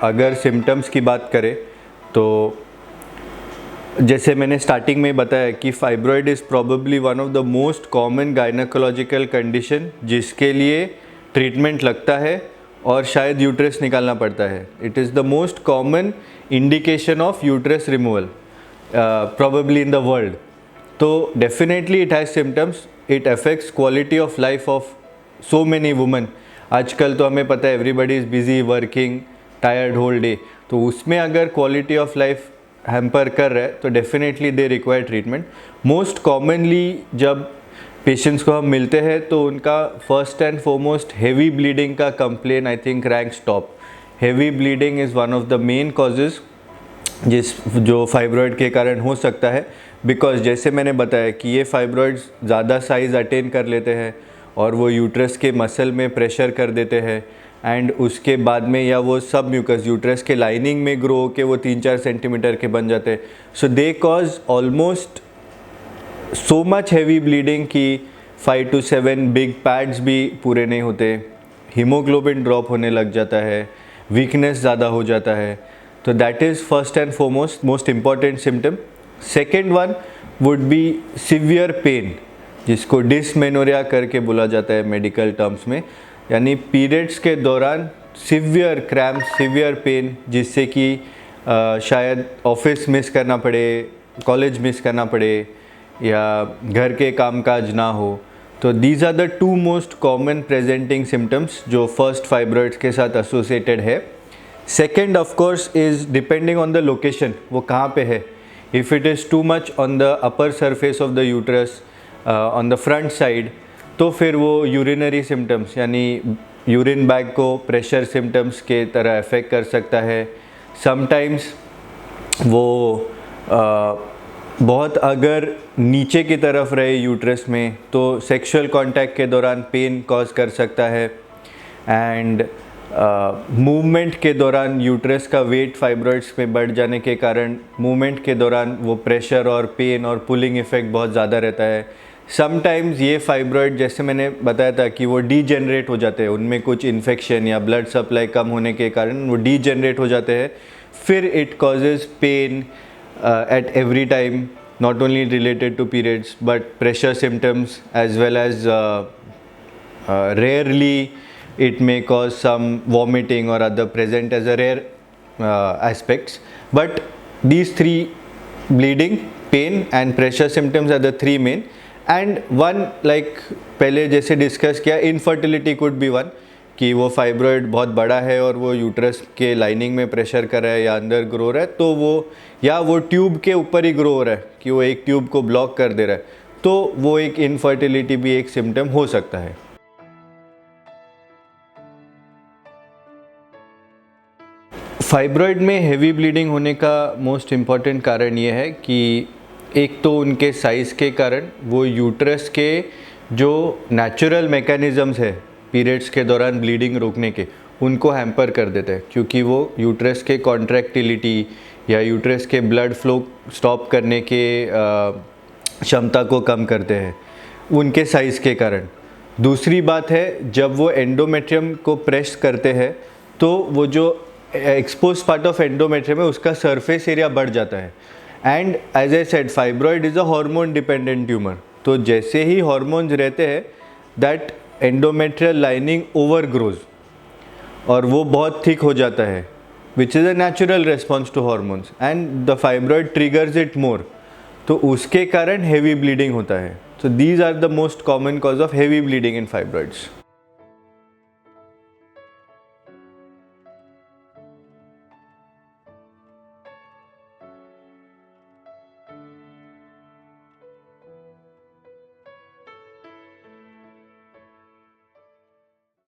अगर सिम्टम्स की बात करें तो जैसे मैंने स्टार्टिंग में बताया कि fibroid is probably one of the most common gynaecological condition जिसके लिए ट्रीटमेंट लगता है और शायद यूट्रस निकालना पड़ता है. It is the most common indication of uterus removal probably in the world. तो definitely it has symptoms. It affects quality of life of so many women. आजकल तो हमें पता है everybody is busy working, tired whole day. तो उसमें अगर quality of life hamper कर रहा है तो definitely they require treatment. Most commonly जब पेशेंट्स को हम मिलते हैं तो उनका first and foremost heavy bleeding का complain I think ranks top. Heavy bleeding is one of the main causes जो फाइब्रॉइड के कारण हो सकता है. बिकॉज जैसे मैंने बताया कि ये फाइब्रॉइड्स ज़्यादा साइज़ अटेन कर लेते हैं और वो यूट्रस के मसल में प्रेशर कर देते हैं एंड उसके बाद में या वो सब म्यूकस यूट्रस के लाइनिंग में ग्रो होके वो 3-4 सेंटीमीटर के बन जाते हैं. So they cause almost so much heavy bleeding कि 5 to 7 बिग पैड्स भी पूरे नहीं होते. हीमोग्लोबिन ड्रॉप होने लग जाता है, वीकनेस ज़्यादा हो जाता है. तो that is first and foremost most important symptom. Second one would be severe pain, जिसको डिसमेनोरिया करके बोला जाता है मेडिकल टर्म्स में. यानी पीरियड्स के दौरान सिवियर क्रैम्प, सिवियर पेन, जिससे कि शायद ऑफिस मिस करना पड़े, कॉलेज मिस करना पड़े या घर के कामकाज ना हो. तो these are the 2 most common presenting symptoms जो फर्स्ट फाइब्रॉइड्स के साथ एसोसिएटेड है. Second of course is depending on the location, वो कहाँ पे है. If it is too much on the upper surface of the uterus on the front side तो फिर वो यूरिनरी सिम्टम्स यानी यूरिन बैग को प्रेशर सिम्टम्स के तरह अफेक्ट कर सकता है. समटाइम्स वो बहुत अगर नीचे की तरफ रहे यूट्रस में तो सेक्सुअल कांटेक्ट के दौरान पेन कॉज कर सकता है. एंड मूवमेंट के दौरान यूट्रस का वेट फाइब्रॉइड्स में बढ़ जाने के कारण मूवमेंट के दौरान वो प्रेशर और पेन और पुलिंग इफ़ेक्ट बहुत ज़्यादा रहता है. समटाइम्स ये फाइब्रॉइड जैसे मैंने बताया था कि वो डीजेनरेट हो जाते हैं, उनमें कुछ इन्फेक्शन या ब्लड सप्लाई कम होने के कारण वो डीजेनरेट हो जाते हैं. फिर it causes pain at every time, not only related to periods but pressure symptoms as well as rarely it may cause some vomiting or other present as a rare aspects. But these 3, bleeding, pain and pressure symptoms are the 3 main. And one like पहले जैसे discuss किया, infertility could be one कि वो fibroid बहुत बड़ा है और वो यूट्रस के लाइनिंग में प्रेशर कर रहा है या अंदर ग्रो रहा है, तो वो या वो ट्यूब के ऊपर ही ग्रो हो रहा है कि वो एक ट्यूब को ब्लॉक कर दे रहा है, तो वो एक इनफर्टिलिटी भी एक सिम्टम हो सकता है. फाइब्रॉइड में हेवी ब्लीडिंग होने का मोस्ट इम्पॉर्टेंट कारण ये है कि एक तो उनके साइज़ के कारण वो यूट्रस के जो नेचुरल मैकेनिज़म्स है पीरियड्स के दौरान ब्लीडिंग रोकने के, उनको हैम्पर कर देते हैं, क्योंकि वो यूट्रस के कॉन्ट्रैक्टिलिटी या यूट्रस के ब्लड फ्लो स्टॉप करने के क्षमता को कम करते हैं उनके साइज़ के कारण. दूसरी बात है, जब वो एंडोमेट्रियम को प्रेस करते हैं तो वो जो एक्सपोज पार्ट ऑफ एंडोमेट्रियम है उसका सरफेस एरिया बढ़ जाता है. And as I said fibroid is a hormone dependent tumour. तो जैसे ही हार्मोन्स रहते हैं that endometrial lining over grows और वो बहुत थिक हो जाता है, which is a natural response to hormones and the fibroid triggers it more. तो उसके कारण हेवी ब्लीडिंग होता है. So these are the most common cause of heavy bleeding in fibroids.